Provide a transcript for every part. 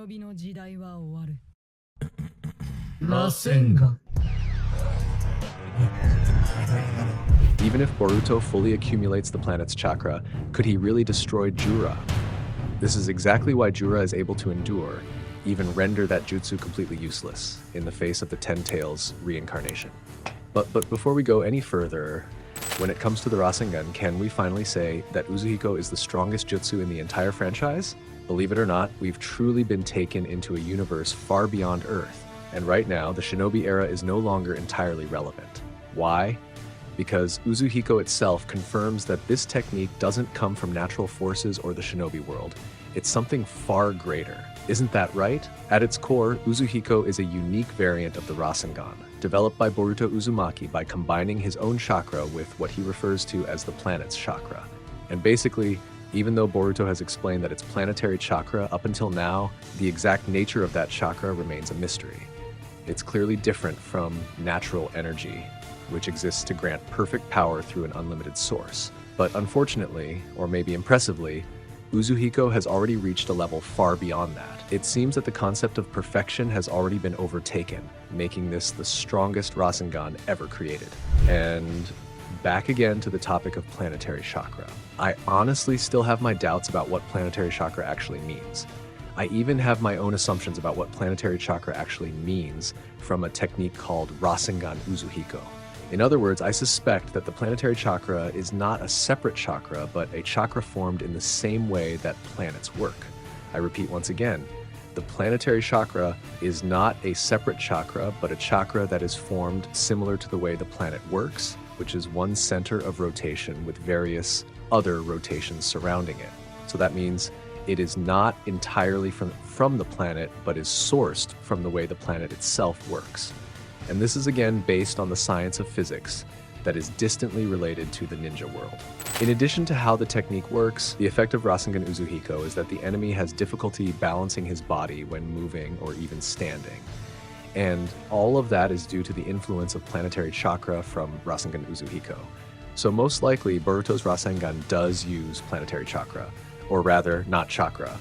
忍びの時代は終わる。螺旋岩. Even if Boruto fully accumulates the planet's chakra, could he really destroy Jura? This is exactly why Jura is able to endure, even render that jutsu completely useless, in the face of the Ten Tails reincarnation. But before we go any further, when it comes to the Rasengan, can we finally say that UZUHIKO is the strongest jutsu in the entire franchise? Believe it or not, we've truly been taken into a universe far beyond Earth, and right now, the Shinobi era is no longer entirely relevant. Why? Because UZUHIKO itself confirms that this technique doesn't come from natural forces or the Shinobi world. It's something far greater. Isn't that right? At its core, UZUHIKO is a unique variant of the Rasengan, developed by Boruto Uzumaki by combining his own chakra with what he refers to as the planet's chakra. And basically, even though Boruto has explained that it's planetary chakra up until now, the exact nature of that chakra remains a mystery. It's clearly different from natural energy, which exists to grant perfect power through an unlimited source. But unfortunately, or maybe impressively, UZUHIKO has already reached a level far beyond that. It seems that the concept of perfection has already been overtaken, making this the strongest Rasengan ever created. And back again to the topic of planetary chakra. I honestly still have my doubts about what planetary chakra actually means. I even have my own assumptions about what planetary chakra actually means from a technique called Rasengan UZUHIKO. In other words, I suspect that the planetary chakra is not a separate chakra, but a chakra formed in the same way that planets work. I repeat once again, the planetary chakra is not a separate chakra, but a chakra that is formed similar to the way the planet works, which is one center of rotation with various other rotations surrounding it. So that means it is not entirely from the planet, but is sourced from the way the planet itself works. And this is again based on the science of physics that is distantly related to the ninja world. In addition to how the technique works, the effect of Rasengan UZUHIKO is that the enemy has difficulty balancing his body when moving or even standing. And all of that is due to the influence of planetary chakra from Rasengan UZUHIKO. So most likely, Boruto's Rasengan does use planetary chakra, or rather, not chakra,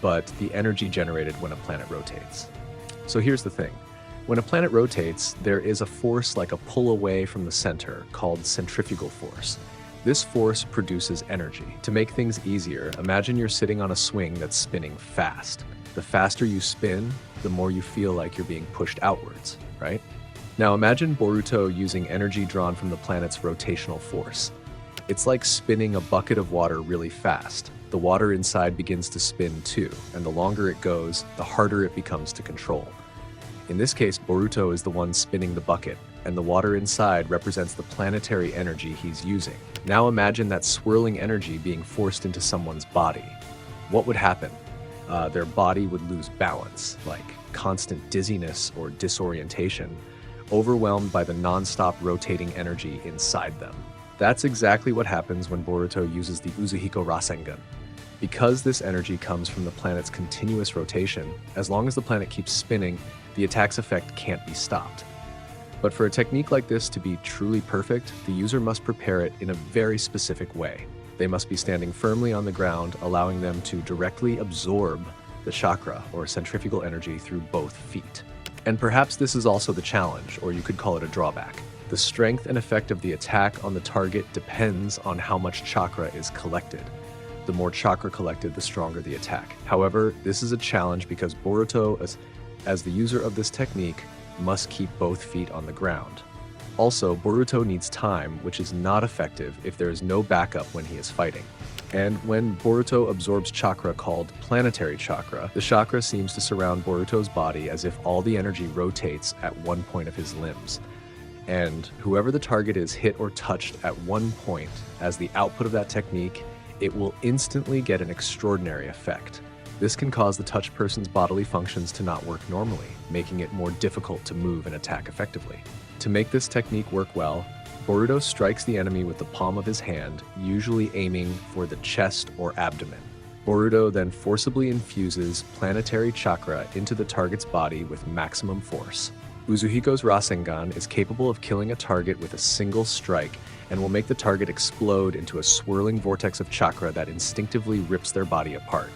but the energy generated when a planet rotates. So here's the thing. When a planet rotates, there is a force like a pull away from the center called centrifugal force. This force produces energy. To make things easier, imagine you're sitting on a swing that's spinning fast. The faster you spin, the more you feel like you're being pushed outwards, right? Now imagine Boruto using energy drawn from the planet's rotational force. It's like spinning a bucket of water really fast. The water inside begins to spin too, and the longer it goes, the harder it becomes to control. In this case, Boruto is the one spinning the bucket, and the water inside represents the planetary energy he's using. Now imagine that swirling energy being forced into someone's body. What would happen? Their body would lose balance, like constant dizziness or disorientation, overwhelmed by the non-stop rotating energy inside them. That's exactly what happens when Boruto uses the UZUHIKO Rasengan. Because this energy comes from the planet's continuous rotation, as long as the planet keeps spinning, the attack's effect can't be stopped. But for a technique like this to be truly perfect, the user must prepare it in a very specific way. They must be standing firmly on the ground, allowing them to directly absorb the chakra or centrifugal energy through both feet. And perhaps this is also the challenge, or you could call it a drawback. The strength and effect of the attack on the target depends on how much chakra is collected. The more chakra collected, the stronger the attack. However, this is a challenge because Boruto, as the user of this technique, must keep both feet on the ground. Also, Boruto needs time, which is not effective if there is no backup when he is fighting. And when Boruto absorbs chakra called planetary chakra, the chakra seems to surround Boruto's body as if all the energy rotates at one point of his limbs. And whoever the target is hit or touched at one point as the output of that technique, it will instantly get an extraordinary effect. This can cause the touched person's bodily functions to not work normally, making it more difficult to move and attack effectively. To make this technique work well, Boruto strikes the enemy with the palm of his hand, usually aiming for the chest or abdomen. Boruto then forcibly infuses planetary chakra into the target's body with maximum force. UZUHIKO's Rasengan is capable of killing a target with a single strike and will make the target explode into a swirling vortex of chakra that instinctively rips their body apart.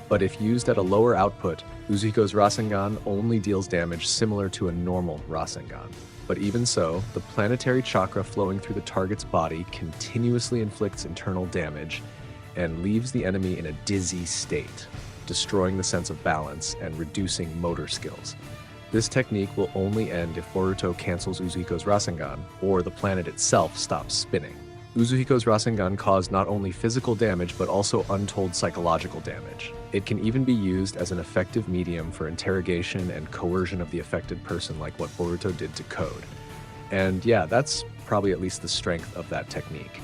But if used at a lower output, UZUHIKO's Rasengan only deals damage similar to a normal Rasengan. But even so, the planetary chakra flowing through the target's body continuously inflicts internal damage and leaves the enemy in a dizzy state, destroying the sense of balance and reducing motor skills. This technique will only end if Boruto cancels UZUHIKO's Rasengan, or the planet itself stops spinning. UZUHIKO's Rasengan caused not only physical damage but also untold psychological damage. It can even be used as an effective medium for interrogation and coercion of the affected person, like what Boruto did to Code. And yeah, that's probably at least the strength of that technique.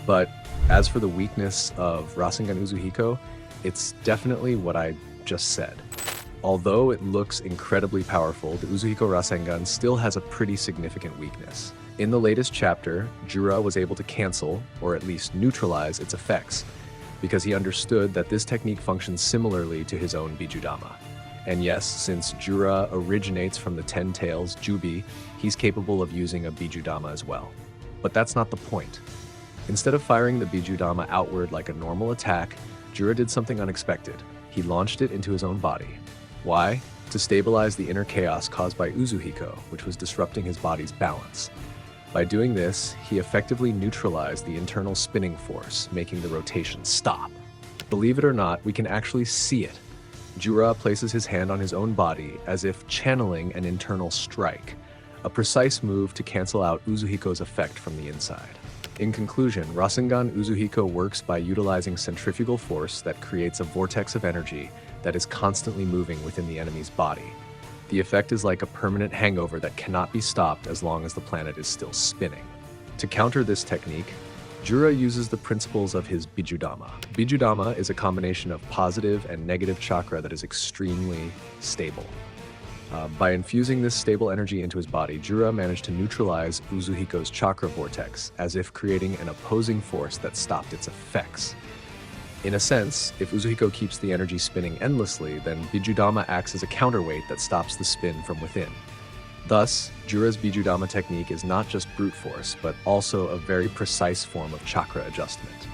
But as for the weakness of Rasengan UZUHIKO, it's definitely what I just said. Although it looks incredibly powerful, the UZUHIKO Rasengan still has a pretty significant weakness. In the latest chapter, Jura was able to cancel, or at least neutralize, its effects, because he understood that this technique functions similarly to his own Bijudama. And yes, since Jura originates from the 10 Tails Jubi, he's capable of using a Bijudama as well. But that's not the point. Instead of firing the Bijudama outward like a normal attack, Jura did something unexpected. He launched it into his own body. Why? To stabilize the inner chaos caused by UZUHIKO, which was disrupting his body's balance. By doing this, he effectively neutralized the internal spinning force, making the rotation stop. Believe it or not, we can actually see it. Jura places his hand on his own body as if channeling an internal strike, a precise move to cancel out UZUHIKO's effect from the inside. In conclusion, Rasengan UZUHIKO works by utilizing centrifugal force that creates a vortex of energy that is constantly moving within the enemy's body. The effect is like a permanent hangover that cannot be stopped as long as the planet is still spinning. To counter this technique, Jura uses the principles of his Bijudama. Bijudama is a combination of positive and negative chakra that is extremely stable. By infusing this stable energy into his body, Jura managed to neutralize UZUHIKO's chakra vortex, as if creating an opposing force that stopped its effects. In a sense, if UZUHIKO keeps the energy spinning endlessly, then Bijudama acts as a counterweight that stops the spin from within. Thus, Jura's Bijudama technique is not just brute force, but also a very precise form of chakra adjustment.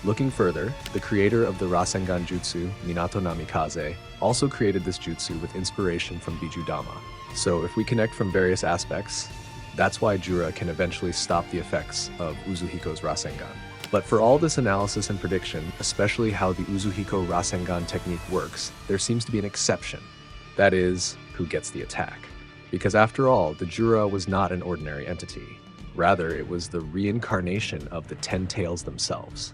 Looking further, the creator of the Rasengan Jutsu, Minato Namikaze, also created this jutsu with inspiration from Bijudama. So if we connect from various aspects, that's why Jura can eventually stop the effects of UZUHIKO's Rasengan. But for all this analysis and prediction, especially how the UZUHIKO Rasengan technique works, there seems to be an exception. That is, who gets the attack. Because after all, the Jura was not an ordinary entity. Rather, it was the reincarnation of the 10 Tails themselves.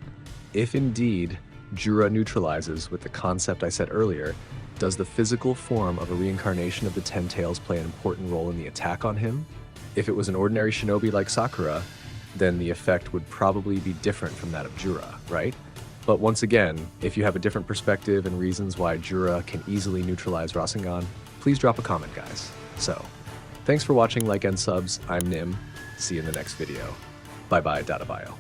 If indeed Jura neutralizes with the concept I said earlier, does the physical form of a reincarnation of the 10 Tails play an important role in the attack on him? If it was an ordinary shinobi like Sakura, then the effect would probably be different from that of Jura, right? But once again, if you have a different perspective and reasons why Jura can easily neutralize Rasengan, please drop a comment, guys. So, thanks for watching, like and subs. I'm Nim. See you in the next video. Bye bye, Data Bio.